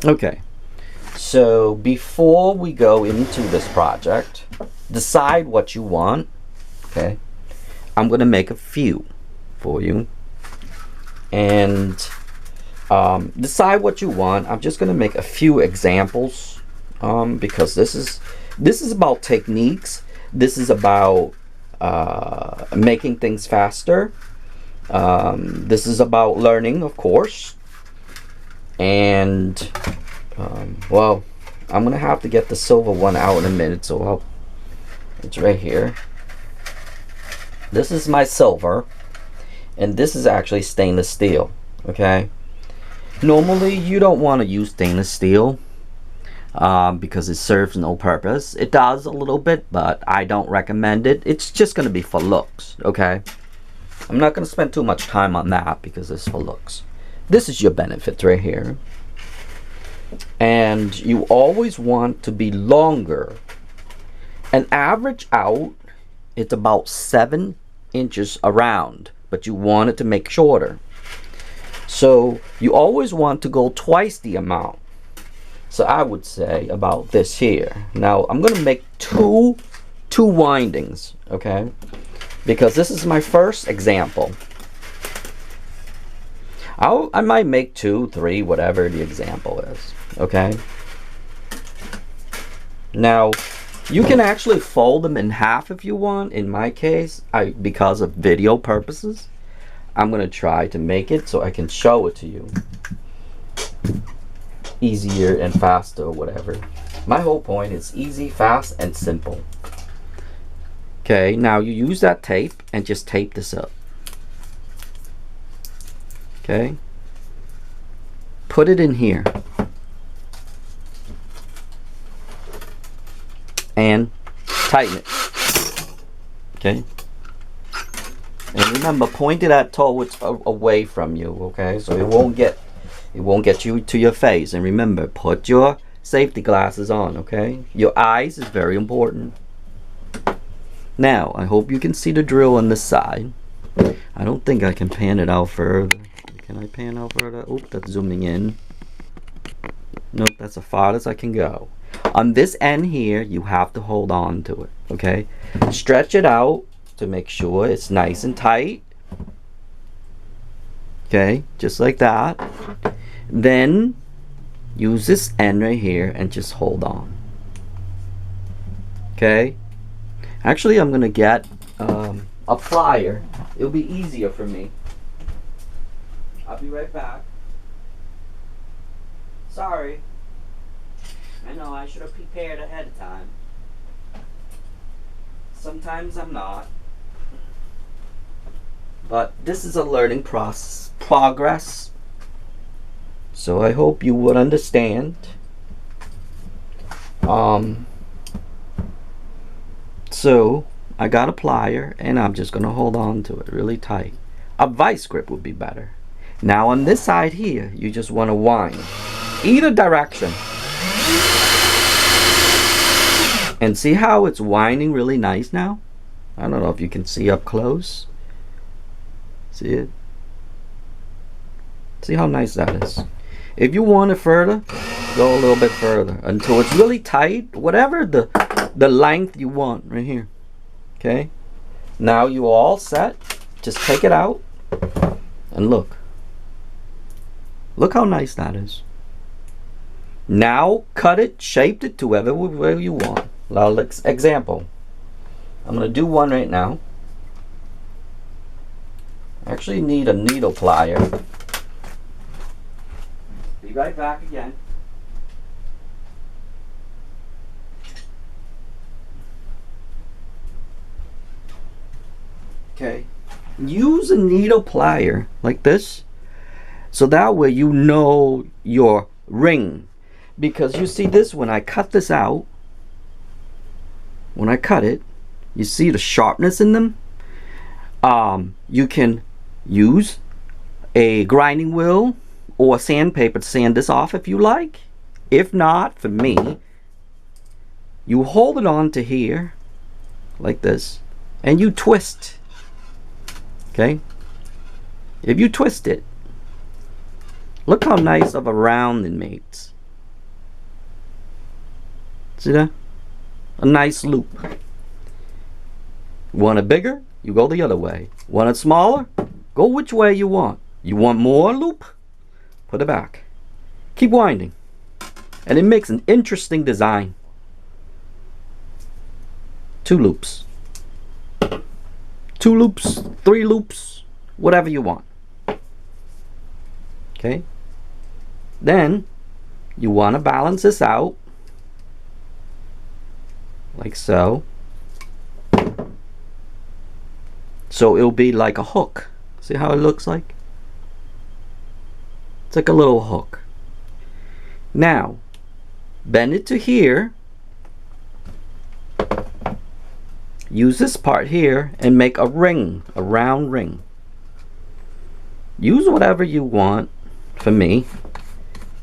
Okay, so before we go into this project, decide what you want. Okay, I'm going to make a few for you, and decide what you want. I'm just going to make a few examples, because this is about techniques. This is about making things faster. This is about learning, of course. And well, I'm gonna have to get the silver one out in a minute, so it's right here. This is my silver, and this is actually stainless steel. Okay, normally you don't want to use stainless steel because it serves no purpose. It does a little bit, but I don't recommend it. It's just gonna be for looks. Okay, I'm not gonna spend too much time on that because it's for looks. This is your benefit right here. And you always want to be longer. An average out, it's about 7 inches around, but you want it to make shorter. So you always want to go twice the amount. So I would say about this here. Now I'm going to make two windings, okay? Because this is my first example. I might make 2, 3, whatever the example is. Okay. Now, you can actually fold them in half if you want. In my case, because of video purposes, I'm going to try to make it so I can show it to you easier and faster or whatever. My whole point is easy, fast, and simple. Okay, now you use that tape and just tape this up. Okay, put it in here and tighten it. Okay, and remember, point it at towards away from you. Okay, so it won't get you to your face. And remember, put your safety glasses on. Okay, your eyes is very important. Now I hope you can see the drill on this side. I don't think I can pan it out further. Can I pan out further? Oh, that's zooming in. Nope, that's as far as I can go. On this end here, you have to hold on to it, okay? Stretch it out to make sure it's nice and tight. Okay, just like that. Then, use this end right here and just hold on. Okay? Actually, I'm going to get a plier. It'll be easier for me. I'll be right back. Sorry. I know I should have prepared ahead of time. Sometimes I'm not. But this is a learning progress. So I hope you would understand. So I got a plier and I'm just gonna hold on to it really tight. A vice grip would be better. Now on this side here, you just want to wind either direction. And see how it's winding really nice now? I don't know if you can see up close. See it? See how nice that is? If you want it further, go a little bit further until it's really tight, whatever the length you want right here. Okay? Now you're all set. Just take it out and look. Look how nice that is. Now cut it, shape it to wherever you want. Now, example. I'm going to do one right now. I actually need a needle plier. Be right back again. Okay. Use a needle plier like this. So that way you know your ring. Because you see this, when I cut this out, when I cut it, you see the sharpness in them. You can use a grinding wheel or sandpaper to sand this off if you like. If not, for me, you hold it on to here like this and you twist. Okay? If you twist it, look how nice of a round it makes. See that? A nice loop. Want it bigger? You go the other way. Want it smaller? Go which way you want. You want more loop? Put it back. Keep winding. And it makes an interesting design. 2 loops. 2 loops, 3 loops, whatever you want. Okay? Then you want to balance this out like so. So it'll be like a hook. See how it looks like? It's like a little hook. Now, bend it to here. Use this part here and make a ring, a round ring. Use whatever you want. For me,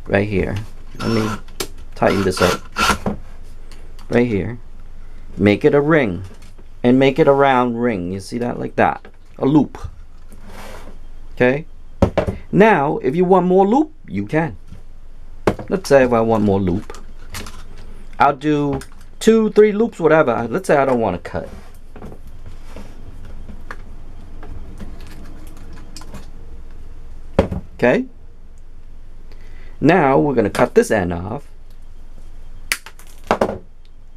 right here. Let me tighten this up. Right here. Make it a ring. And make it a round ring. You see that? Like that. A loop. Okay? Now, if you want more loop, you can. Let's say if I want more loop, I'll do 2, 3 loops, whatever. Let's say I don't want to cut. Okay? Now we're going to cut this end off.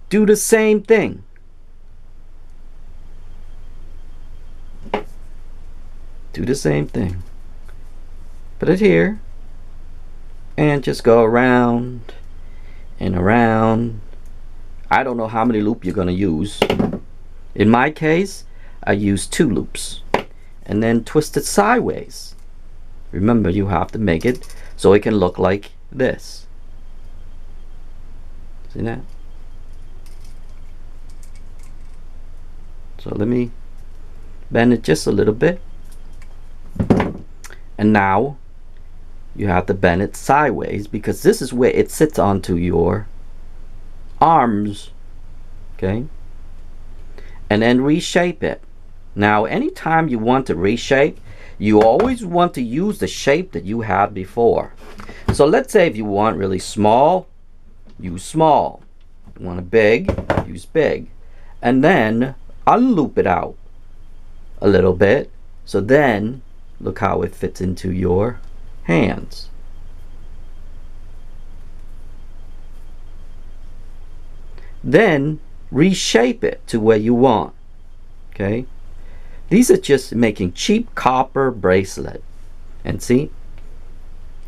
Do the same thing. Do the same thing. Put it here. And just go around and around. I don't know how many loops you're going to use. In my case, I use 2 loops. And then twist it sideways. Remember, you have to make it so it can look like this. See that? So let me bend it just a little bit. And now you have to bend it sideways because this is where it sits onto your arms. Okay? And then reshape it. Now, anytime you want to reshape, you always want to use the shape that you had before. So let's say if you want really small, use small. You want it big, use big. And then unloop it out a little bit. So then, look how it fits into your hands. Then reshape it to where you want. Okay? These are just making cheap copper bracelet. And see?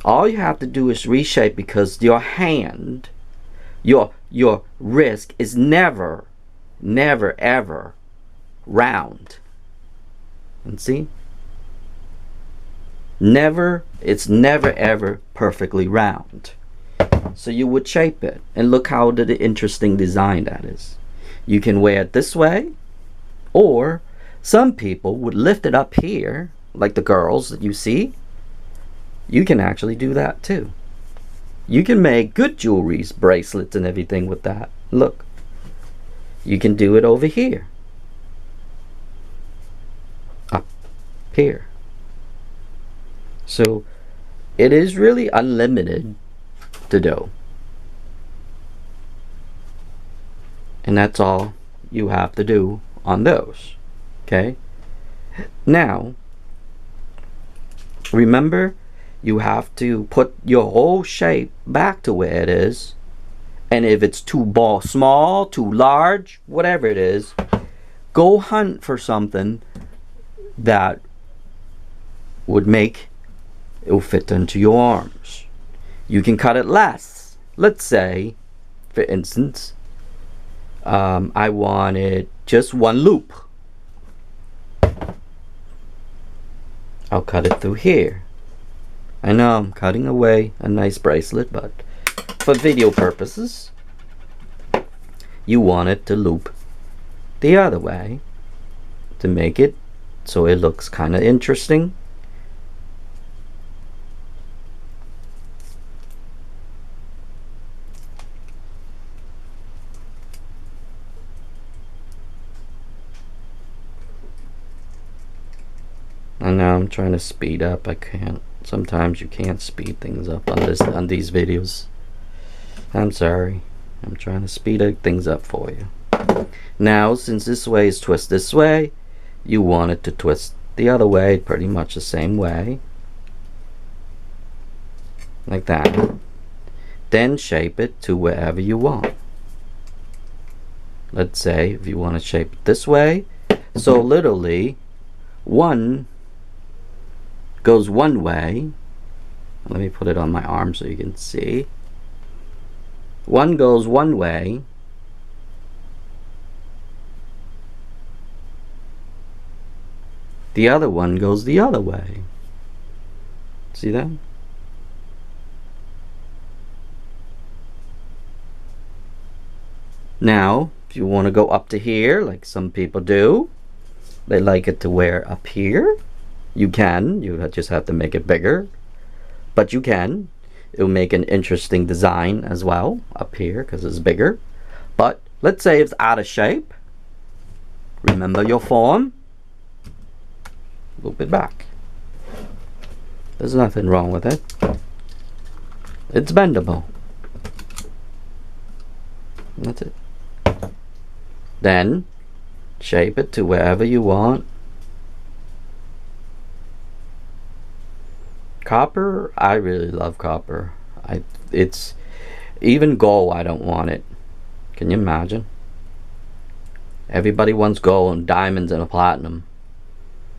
All you have to do is reshape because your hand, your wrist is never ever round. And see? It's never ever perfectly round. So you would shape it. And look how the interesting design that is. You can wear it this way, or some people would lift it up here, like the girls that you see. You can actually do that too. You can make good jewelries, bracelets and everything with that. Look. You can do it over here. Up here. So it is really unlimited to do. And that's all you have to do on those. Okay? Now, remember, you have to put your whole shape back to where it is. And if it's too small, too large, whatever it is, go hunt for something that would make it will fit into your arms. You can cut it less. Let's say, for instance, I wanted just 1 loop. I'll cut it through here. I know I'm cutting away a nice bracelet, but for video purposes, you want it to loop the other way to make it so it looks kind of interesting. And now I'm trying to speed up. I can't. Sometimes you can't speed things up on these videos. I'm sorry. I'm trying to speed things up for you. Now, since this way is twist this way, you want it to twist the other way, pretty much the same way. Like that. Then shape it to wherever you want. Let's say if you want to shape it this way. So literally, one goes one way. Let me put it on my arm so you can see. One goes one way. The other one goes the other way. See that? Now, if you want to go up to here, like some people do, they like it to wear up here. You can. You just have to make it bigger. But you can. It'll make an interesting design as well up here because it's bigger. But let's say it's out of shape. Remember your form. Loop it back. There's nothing wrong with it. It's bendable. That's it. Then shape it to wherever you want. Copper, I really love copper. It's even gold, I don't want it. Can you imagine? Everybody wants gold and diamonds and a platinum.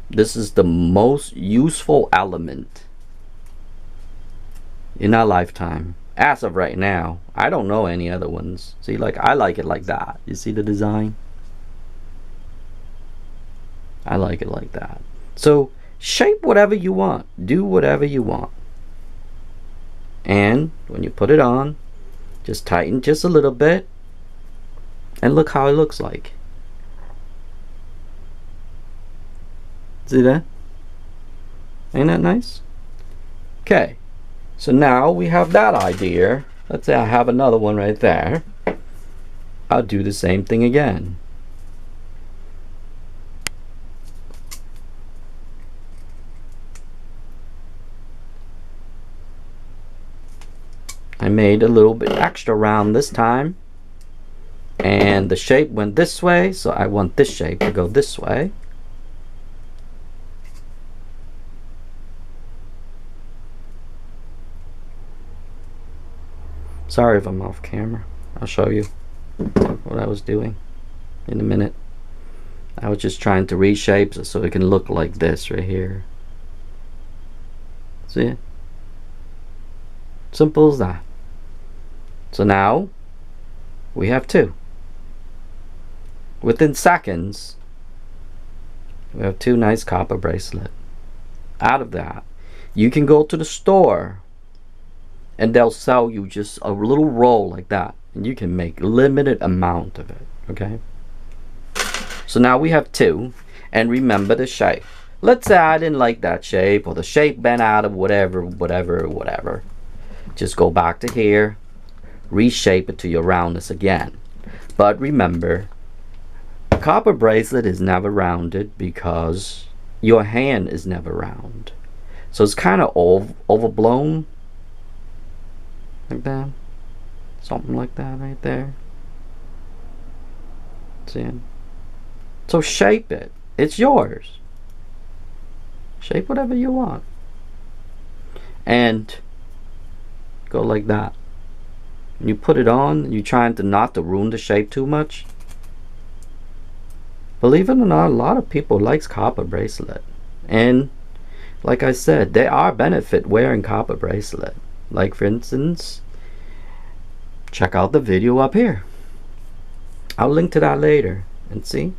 This is the most useful element in our lifetime. As of right now, I don't know any other ones. See, like, I like it like that. You see the design? I like it like that. So shape whatever you want. Do whatever you want. And when you put it on, just tighten just a little bit. And look how it looks like. See that? Ain't that nice? Okay. So now we have that idea. Let's say I have another one right there. I'll do the same thing again. I made a little bit extra round this time. And the shape went this way, so I want this shape to go this way. Sorry if I'm off camera. I'll show you what I was doing in a minute. I was just trying to reshape it so it can look like this right here. See it? Simple as that. So now we have two. Within seconds, we have two nice copper bracelets. Out of that, you can go to the store and they'll sell you just a little roll like that, and you can make limited amount of it. Okay, so now we have two, and remember the shape. Let's say I didn't like that shape, or the shape bent out of whatever. Just go back to here, reshape it to your roundness again. But remember, a copper bracelet is never rounded because your hand is never round, so it's kind of overblown. Like that. Something like that right there. See it? So shape it. It's yours. Shape whatever you want. And go like that. When you put it on, you're trying to not to ruin the shape too much. Believe it or not, a lot of people likes copper bracelet. And like I said, there are benefits wearing copper bracelet. Like for instance, check out the video up here. I'll link to that later and see.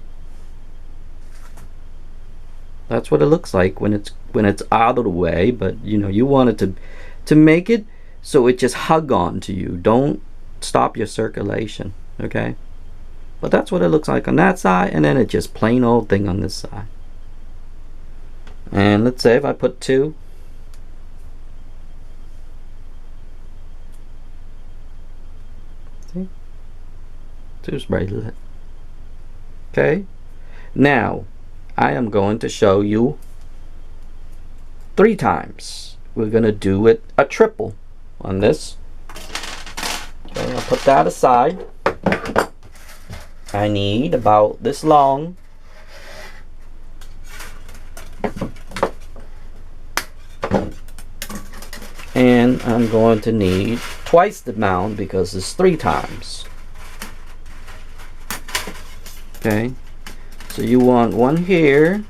That's what it looks like when it's out of the way, but you know, you want it to make it so it just hug on to you. Don't stop your circulation, okay? But that's what it looks like on that side, and then it just plain old thing on this side. And let's say if I put two. See? Two's bracelet. Okay. Now, I am going to show you 3 times. We're going to do it a triple on this. Okay, I'll put that aside. I need about this long. And I'm going to need twice the amount because it's 3 times. Okay, so you want one here,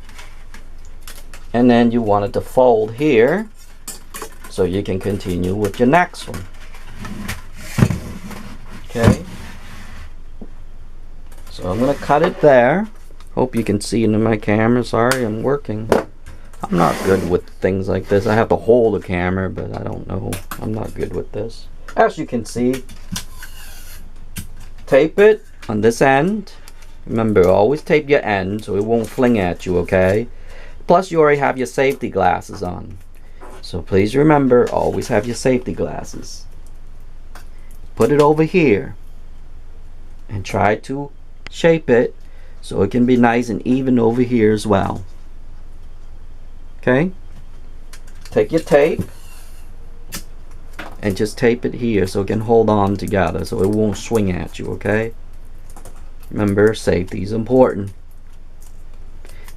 and then you want it to fold here so you can continue with your next one. Okay, so I'm going to cut it there. Hope you can see it in my camera. Sorry, I'm working. I'm not good with things like this. I have to hold the camera, but I don't know. I'm not good with this. As you can see, tape it on this end. Remember, always tape your end so it won't fling at you, okay? Plus, you already have your safety glasses on. So please remember, always have your safety glasses. Put it over here and try to shape it so it can be nice and even over here as well. Okay, take your tape and just tape it here so it can hold on together so it won't swing at you, okay? Remember, safety is important.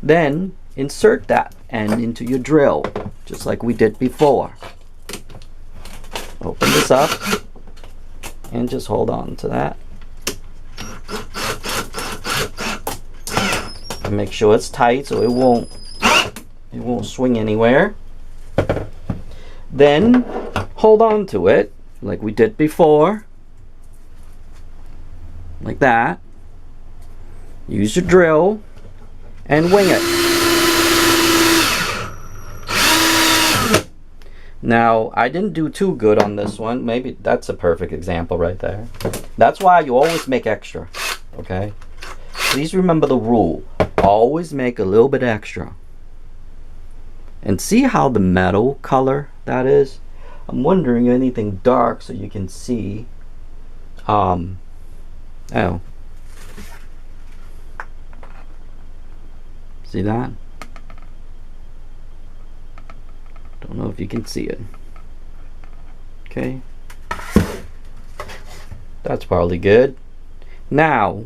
Then insert that end into your drill just like we did before. Open this up and just hold on to that. And make sure it's tight so it won't swing anywhere. Then hold on to it like we did before, like that. Use your drill and wing it. Now, I didn't do too good on this one. Maybe that's a perfect example right there. That's why you always make extra, okay? Please remember the rule. Always make a little bit extra. And see how the metal color that is? I'm wondering anything dark so you can see. Oh. See that? Don't know if you can see it. Okay. That's probably good. Now,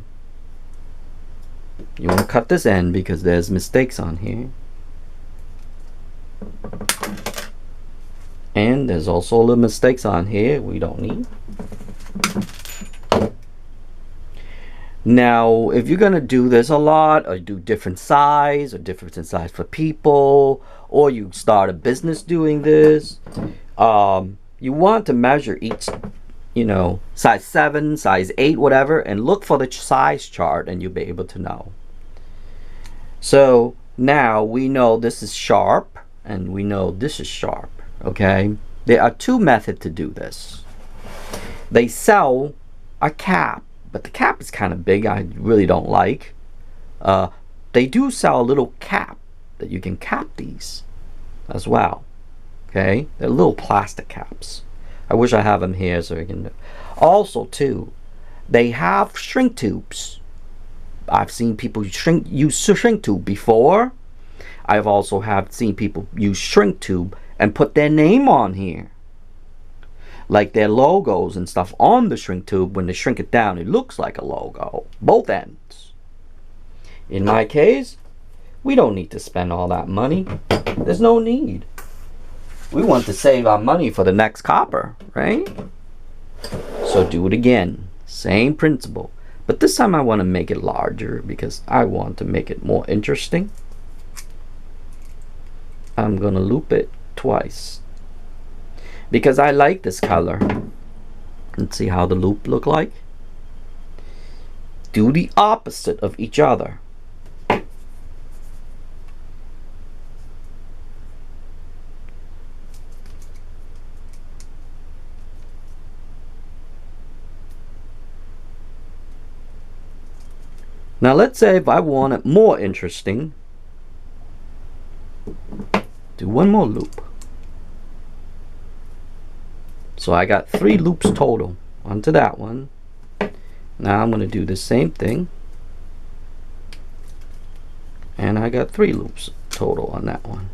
you want to cut this end because there's mistakes on here. And there's also little mistakes on here we don't need. Now, if you're going to do this a lot, or do different size, or different size for people, or you start a business doing this, you want to measure each, size 7, size 8, whatever, and look for the size chart and you'll be able to know. So now we know this is sharp and we know this is sharp, okay? There are 2 methods to do this. They sell a cap, but the cap is kind of big. I really don't like. They do sell a little cap that you can cap these as well. Okay, they're little plastic caps. I wish I have them here so I can. Also, too, they have shrink tubes. I've seen people use shrink tube before. I've also seen people use shrink tube and put their name on here, like their logos and stuff on the shrink tube. When they shrink it down, it looks like a logo, both ends. In my case, we don't need to spend all that money. There's no need. We want to save our money for the next copper, right? So do it again. Same principle. But this time I want to make it larger because I want to make it more interesting. I'm going to loop it twice because I like this color. Let's see how the loop look like. Do the opposite of each other. Now let's say if I want it more interesting, do one more loop. So I got 3 loops total onto that one. Now I'm going to do the same thing. And I got 3 loops total on that one.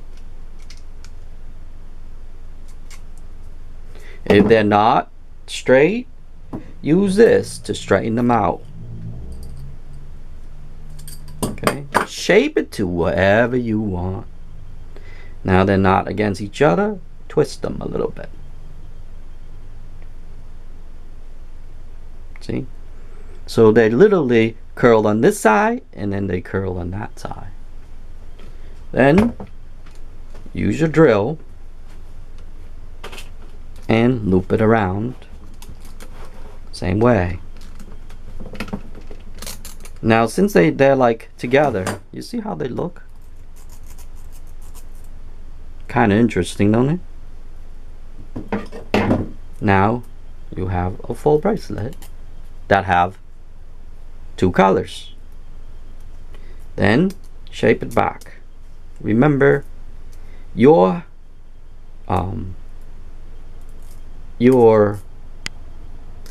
If they're not straight, use this to straighten them out. Okay, shape it to whatever you want. Now they're not against each other, twist them a little bit. See? So they literally curl on this side and then they curl on that side. Then use your drill and loop it around same way. Now since they're like together, you see how they look? Kind of interesting, don't it? Now you have a full bracelet that have two colors. Then shape it back. Remember, your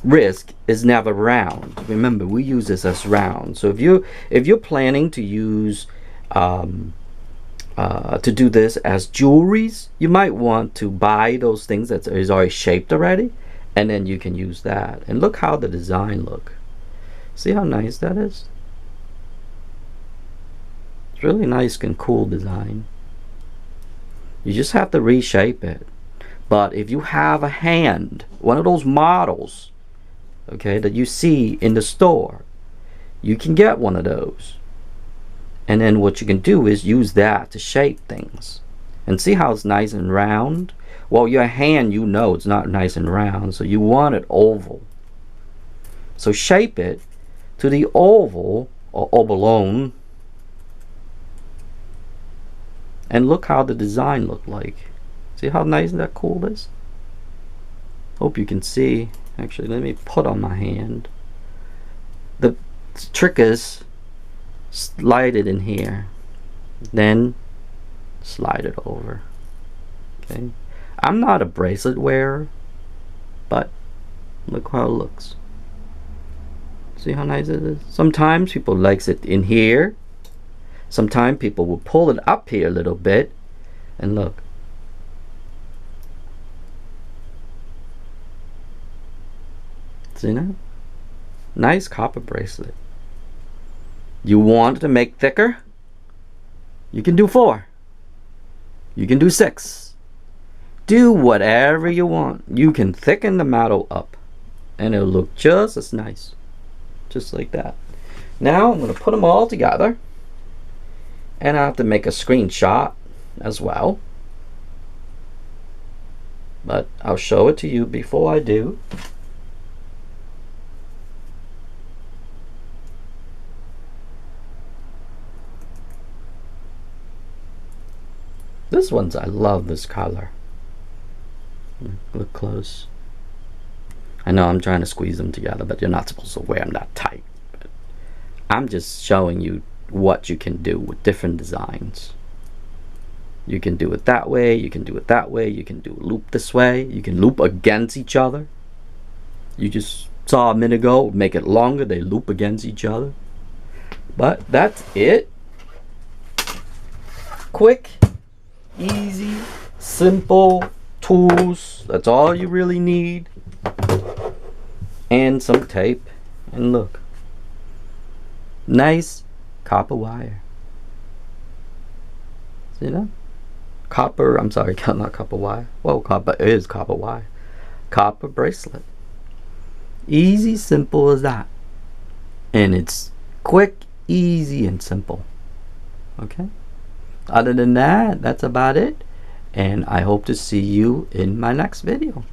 wrist is never round. Remember, we use this as round. So if you're planning to use to do this as jewelries, you might want to buy those things that is already shaped already, and then you can use that. And look how the design look. See how nice that is? It's really nice and cool design. You just have to reshape it. But if you have a hand, one of those models, okay, that you see in the store, you can get one of those. And then what you can do is use that to shape things. And see how it's nice and round? Well, your hand, you know it's not nice and round, so you want it oval. So shape it to the oval or oblong. And look how the design look like. See how nice and that cool is? Hope you can see. Actually, let me put on my hand. The trick is slide it in here, then slide it over. Okay, I'm not a bracelet wearer, but look how it looks. See how nice it is? Sometimes people likes it in here. Sometimes people will pull it up here a little bit, and look. See that? Nice copper bracelet. You want to make thicker? You can do 4. You can do 6. Do whatever you want. You can thicken the metal up and it'll look just as nice. Just like that. Now I'm going to put them all together. And I have to make a screenshot as well. But I'll show it to you before I do. This one's, I love this color. Look close. I know I'm trying to squeeze them together, but you're not supposed to wear them that tight. But I'm just showing you what you can do with different designs. You can do it that way, you can do it that way, you can do a loop this way, you can loop against each other. You just saw a minute ago, make it longer, they loop against each other. But that's it. Quick, easy, simple tools. That's all you really need. And some tape. And look. Nice copper wire. See that? Copper, I'm sorry, not copper wire. Well, copper is copper wire. Copper bracelet. Easy, simple as that. And it's quick, easy, and simple. Okay? Other than that, that's about it. And I hope to see you in my next video.